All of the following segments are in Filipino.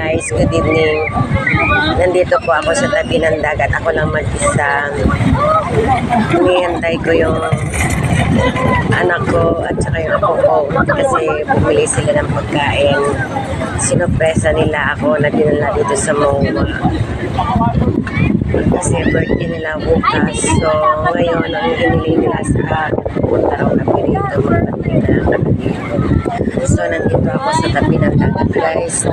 Guys, good evening. Nandito po ako sa tabi ng dagat. Ako lang mag-isa. Hinihintay ko yung anak ko at saka yung apo ko kasi bumili sila ng pagkain. Sinupresa nila ako na dinala dito sa MOA kasi birthday nila bukas. So ngayon ang hinili nila sa akin, punta raw kami dito So nandito ako sa tabi ng dagat, guys.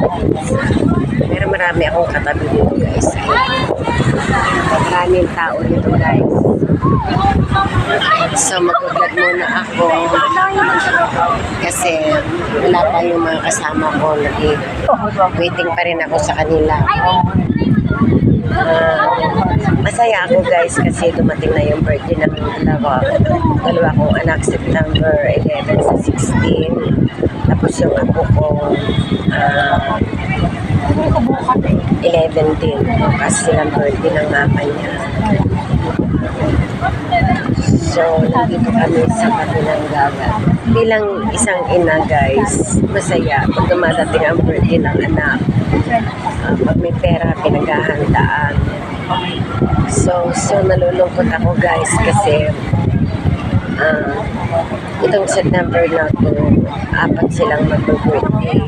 Pero marami akong katabi dito, guys. Maraming tao dito, guys. So mag-vlog muna ako kasi wala pa yung mga kasama ko. Waiting pa rin ako sa kanila. Masaya ako, guys, kasi dumating na yung birthday ng dalawa kong anak, September 11 sa 16. Tapos yung apo ko 11 din kasi silang birthday ng mama niya. So nandito kami sa tabi ng dagat. Bilang isang ina, guys, masaya pag dumadating ang birthday ng anak. Pag may pera, pinaghahandaan. So nalulungkot ako, guys, kasi itong September na to, 4 silang mag-birthday.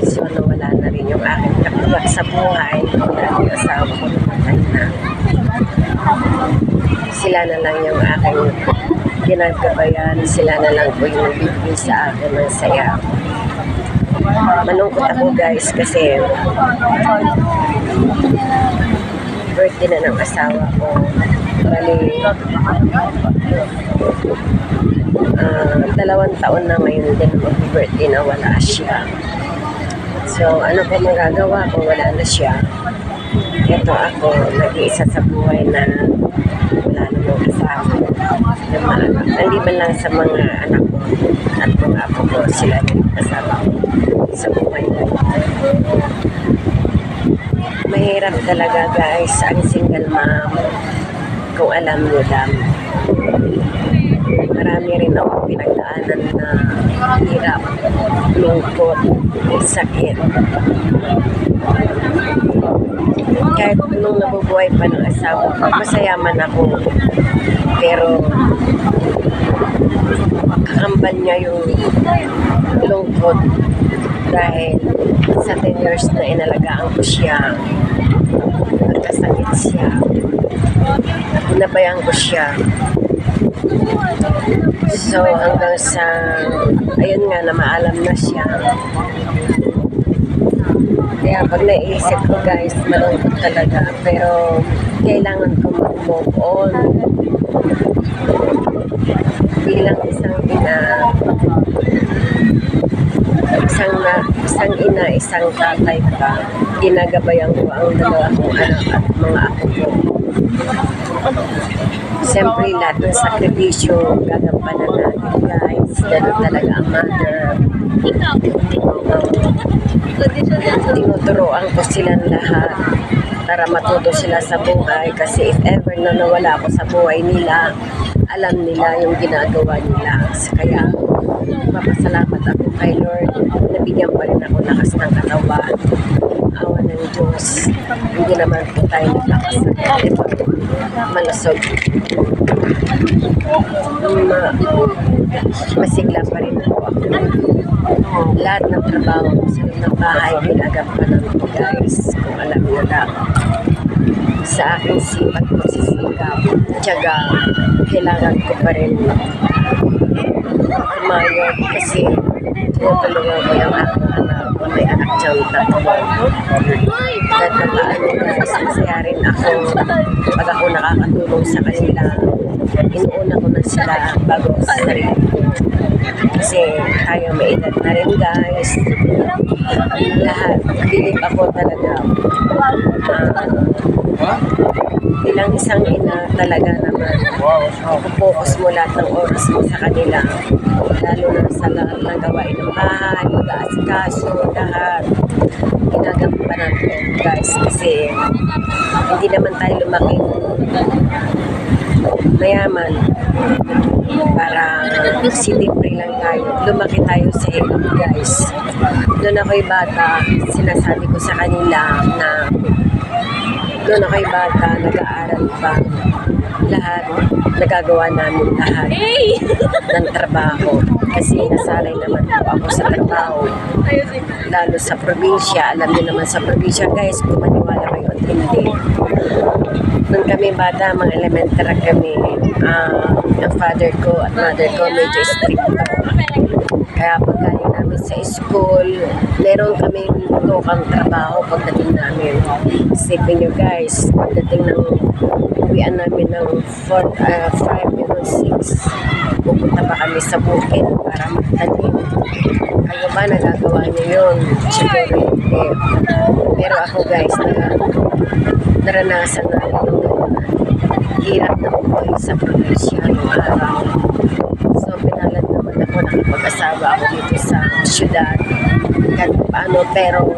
So nawala na rin yung aking kapiyak sa buhay. Dahil asawa ko namatay na. Sila na lang yung aking ginagabayan. Sila na lang po yung bibigay sa akin ng saya. Malungkot ako, guys, kasi birthday na ng asawa ko. Bali, 2 taon na ngayon din mag-birthday na wala siya. So, ano pa magagawa kung wala na siya? Ito ako, nag-iisa sa buhay na wala namang asawa. Hindi man lang sa mga anak ko at mga apo ko, sila din kasama ko sa buhay na. Mahirap talaga, guys, ang single mom. Kung alam nyo lang, marami rin ako pinagdaanan na hirap, lungkot, sakit. Kahit nung nabubuhay pa ng asawa ko, masayaman ako. Pero kakambal niya yung lungkot dahil sa 10 years na inalagaan ko siya, nagkasakit siya, nabayang ko siya. So hanggang sa ayun nga na maalam na siya. Kaya pag naisip ko, guys, malungkot talaga, pero kailangan ko mag-move on bilang isang ina, isang ina, isang tatay pa. Ginagabayan ko ang dalawa kong anak at mga apo ko. Siyempre, lahat ng sakripisyo gagampanan natin, guys. Ganun talaga ang mother. Tinuturoan ko silang lahat para matuto sila sa buhay, kasi if ever na nawala ako sa buhay nila, alam nila yung ginagawa nila. Kaya papasalamat ako kay Lord, nabigyan pa rin ako lakas ng katawan. Awa ng Diyos, hindi naman po tayo nagkakasakit. Malusog. Masigla pa rin po ako. Lahat ng trabaho sa ng bahay ginagampanan ko, guys, kung alam nyo lang. Sa aking sipat ko sisikap, tiyaga, kailangan ko pa rin umayod kasi tinutulungan ko yung aking anak. May anak siyang 3. Dahil paano, guys, masaya rin ako pag ako nakakatulong sa kanila. Inuuna ko na sila bago sa sarili. Kasi tayo may edad na rin, guys. Lahat, bilib ako talaga. Bilang isang ina talaga naman, focus mo lahat ng oras mo sa kanila. Lalo na sa lahat ng gawain ng bahay, mag-aasikaso, lahat. Ginagampanan ko, guys, kasi hindi naman tayo lumaki mayaman. Para city free lang tayo. Lumaki tayo sa hirap, guys. Noon ako'y bata, sinasabi ko sa kanila na noon ako'y bata, nag-aaral pa. Lahat, nagagawa namin lahat ng trabaho. Kasi nasanay naman po ako sa trabaho. Lalo sa probinsya. Alam niyo naman sa probinsya, guys, kung maniwala kayo at hindi. Nung kami bata, mga elementary kami, ang father ko at mother ko medyo strict. Kaya pagkaling namin sa school, meron kami tukang trabaho pagdating namin. Isipin nyo guys, pagdating ng uwian namin ng 5 or 6, pupunta pa kami sa bukid para magtanim. Kayo ba nagagawa nyo yun? Siguro hindi. Pero ako guys, naranasan na yung hirap na buhay sa probinsya ng araw. So, pinalad naman ako, nakipag-asawa ako dito sa syudad. Kahit paano, pero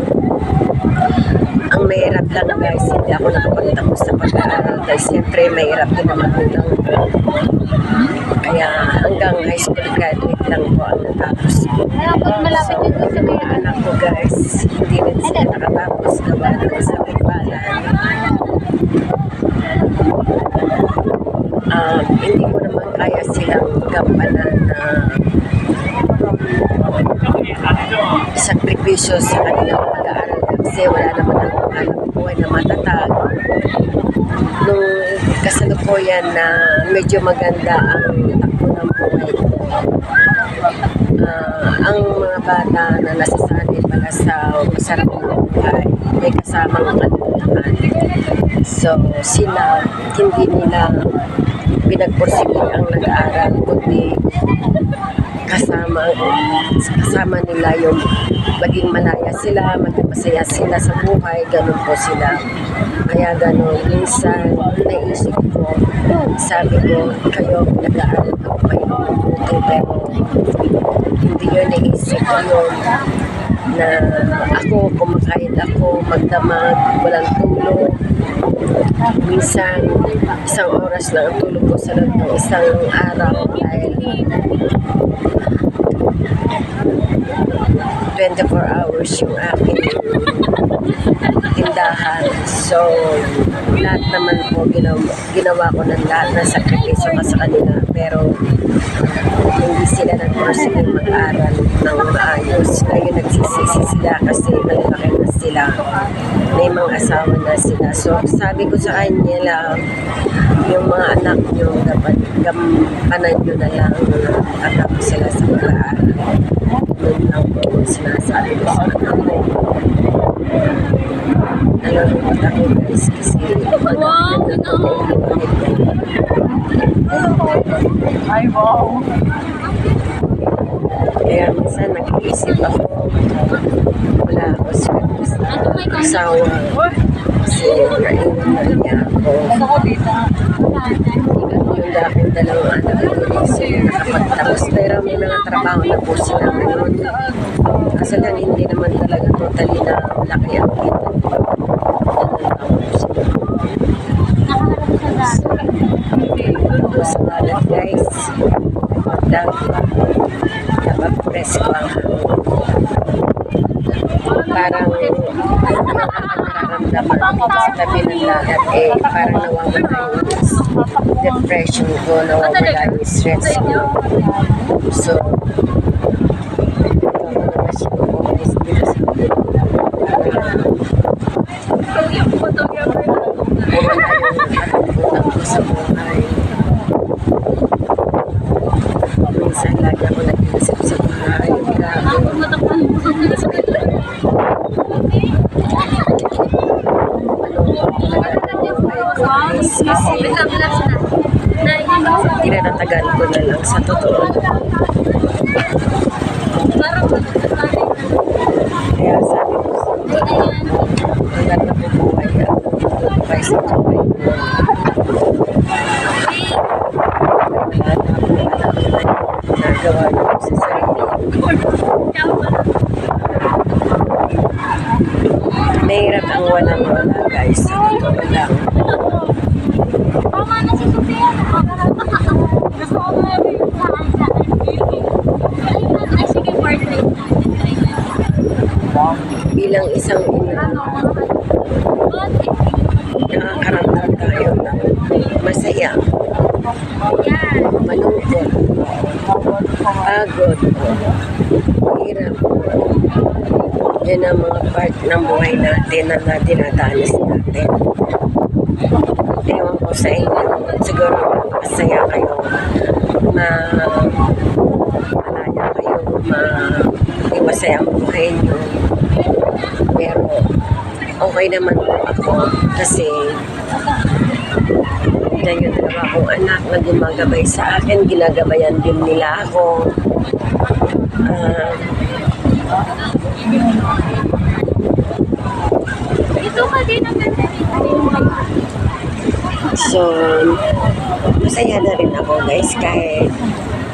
ang mahirap lang guys, hindi ako nakapagtapos sa pag-aaral dahil siyempre mahirap din naman ulang. Kaya hanggang high school graduate lang po ang natapos ko. So, yung mga anak ko guys, hindi rin sila nakatapos gawa ng sa pagbalan. Hindi ko naman kaya silang gampanan na sakripisyo sa kanilang pag-aaral kasi wala naman ang alam buhay na matatag. Nung kasalukuyan na medyo maganda ang takbo ng buhay ko, ang mga bata na nasasanay pala sa masarap na buhay may kasamang kaluluhan. So sila hindi nila pinagpursige ang nag-aaral kundi kasama nila yung maging malaya sila, maging masaya sila sa buhay, ganun po sila. Kaya ganun, minsan naisip ko, sabi ko, kayo nag-aaral ko kayo mabuti, pero hindi yun naisip ko yun na ako, kumakayad ako, magdamag, walang tulog. Minsan, isang oras lang ang tulog ko sa loob ng isang araw dahil 24 hours yung aking tindahan. So, lahat naman po ginawa ko ng lahat ng sakripisyo ka sa kanila. Pero, hindi sila nag-proceed mag-aral ng maayos. Ngayon nagsisisi sila kasi malalaki na sila. May mga asawa na sila. So, sabi ko sa kanila, yung mga anak nyo, dapat gampanan nyo na lang anak sila sa mag-aaral. Doon lang po sinasabi ko sa anak ko. Nalulungkot ako guys kasi Ay, wow! kaya minsan nag-iisip ako wala ako sa asawa kasi naiwan na niya ako. Yung daking dalawang anak ko kasi nakapagtapos pero may mga trabaho na po sila ngayon. Kasi lang hindi naman talaga totally na malaki ang kita. Sa balat guys, napag-press ko ang parang nararamdaman sa tabi ng lahat parang nawawala yung depression ko, nawawala yung stress ko. So, sa buhay. Minsan lagi ako nag-iisip sa buhay. Kasi tinatagal ko na lang sa totoo. Kaya sabi ko ang ganda ko buhay buhay sa buhay ko. Nagawa niyo sa sarili. Mahirap ang walang wala guys. Sa totoo lang. bilang isang ina, nakakaramdam tayo ng masaya, malungkot, pagod, hirap. Yan ang mga part ng buhay natin na dinadanas natin. Ewan ko sa inyo, siguro masaya kayo, malaya kayo, masaya ang buhay nyo. Pero okay naman po ako kasi dahil yung dalawa kong anak na gumagabay sa akin, ginagabayan din nila ako. Ito ka din ang ganda So, masaya na rin ako guys kahit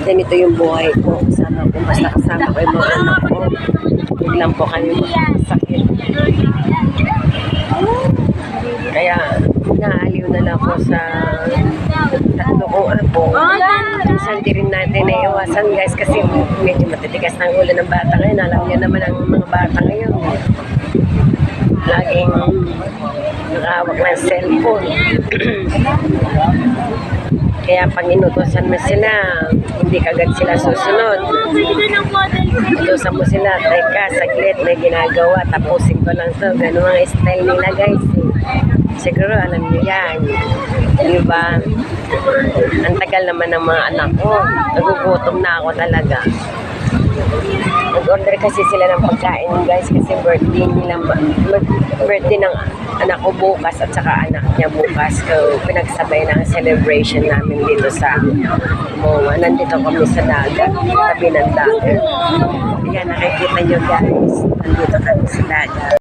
ganito yung buhay ko. Basta kasama ko yung mga anak ko. Biglang po kami sakit. Kaya naaliw na lang ako sa tatlo kong apo. Minsan di rin natin naiiwasan guys kasi medyo matitigas ng ulo ng bata ngayon. Alam niyo naman ang mga bata ngayon. Laging nakahawak ng cellphone. Kaya pag inutosan mo sila, hindi kagad sila susunod. Utosan mo sila, teka, saglit, may ginagawa, tapusin ko lang to. Ganun ang style nila guys. Siguro alam niyo yan. Di ba? Ang tagal naman ng mga anak ko. Nagugutom na ako talaga. Nag-order kasi sila ng pagkain guys kasi birthday nila, birthday ng anak ko bukas at saka anak niya bukas. So, pinagsabay na ang celebration namin dito sa MOA. Nandito kami sa dagat, tabi ng dagat. Ayan, nakikita nyo guys, nandito kami sa dagat.